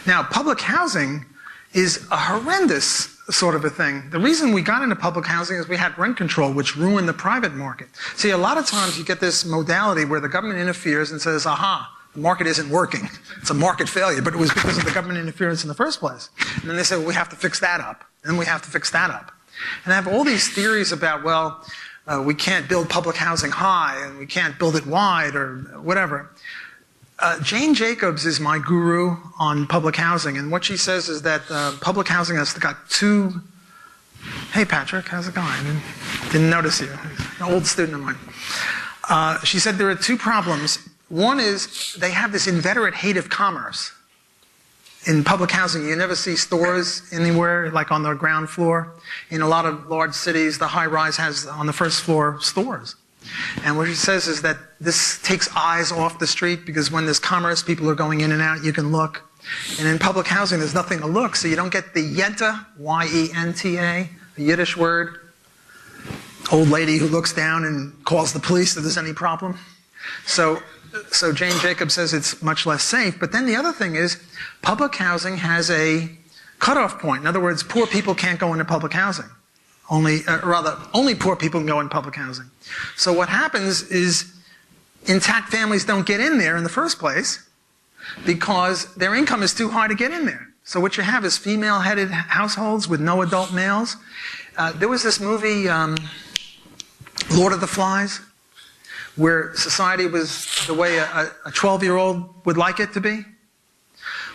Now, public housing is a horrendous sort of a thing. The reason we got into public housing is we had rent control, which ruined the private market. See, a lot of times you get this modality where the government interferes and says, aha, the market isn't working. It's a market failure, but it was because of the government interference in the first place. And then they say, well, we have to fix that up. And then we have to fix that up. And I have all these theories about, well, we can't build public housing high and we can't build it wide or whatever. Jane Jacobs is my guru on public housing, and what she says is that public housing has got two... Hey, Patrick, how's it going? Didn't notice you. An old student of mine. She said there are two problems. One is they have this inveterate hate of commerce. In public housing, you never see stores anywhere, like on the ground floor. In a lot of large cities, the high-rise has, on the first floor, stores. And what she says is that this takes eyes off the street, because when there's commerce, people are going in and out, you can look. And in public housing, there's nothing to look, so you don't get the yenta, Y-E-N-T-A, a Yiddish word. Old lady who looks down and calls the police if there's any problem. So Jane Jacobs says it's much less safe. But then the other thing is, public housing has a cutoff point. In other words, poor people can't go into public housing. Only poor people can go in public housing. So what happens is intact families don't get in there in the first place because their income is too high to get in there. So what you have is female-headed households with no adult males. There was this movie, Lord of the Flies, where society was the way a 12-year-old would like it to be.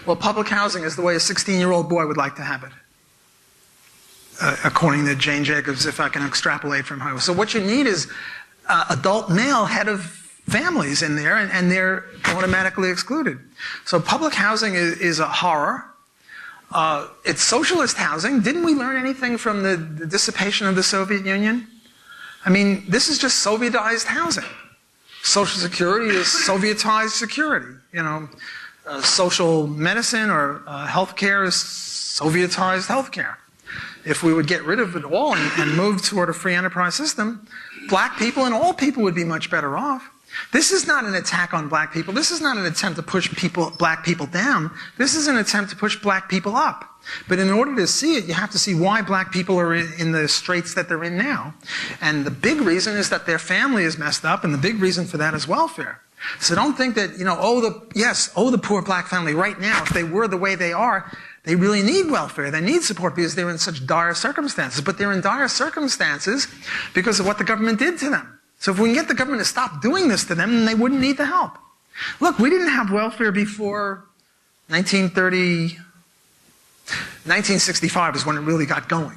Well, public housing is the way a 16-year-old boy would like to have it. According to Jane Jacobs, if I can extrapolate from her. So what you need is adult male head of families in there, and they're automatically excluded. So public housing is a horror. It's socialist housing. Didn't we learn anything from the dissipation of the Soviet Union? I mean, this is just Sovietized housing. Social Security is Sovietized security. You know, social medicine or healthcare is Sovietized healthcare. If we would get rid of it all and move toward a free enterprise system, black people and all people would be much better off. This is not an attack on black people. This is not an attempt to push black people down. This is an attempt to push black people up. But in order to see it, you have to see why black people are in the straits that they're in now. And the big reason is that their family is messed up, and the big reason for that is welfare. So don't think that, you know, the poor black family right now, if they were the way they are, they really need welfare. They need support because they're in such dire circumstances. But they're in dire circumstances because of what the government did to them. So if we can get the government to stop doing this to them, then they wouldn't need the help. Look, we didn't have welfare before 1965 is when it really got going.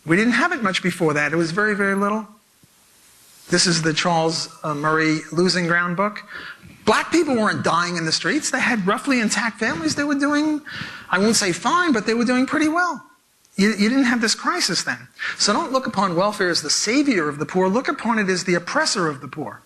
We didn't have it much before that. It was very, very little. This is the Charles Murray Losing Ground book. Black people weren't dying in the streets. They had roughly intact families. They were doing, I won't say fine, but they were doing pretty well. You didn't have this crisis then. So don't look upon welfare as the savior of the poor. Look upon it as the oppressor of the poor.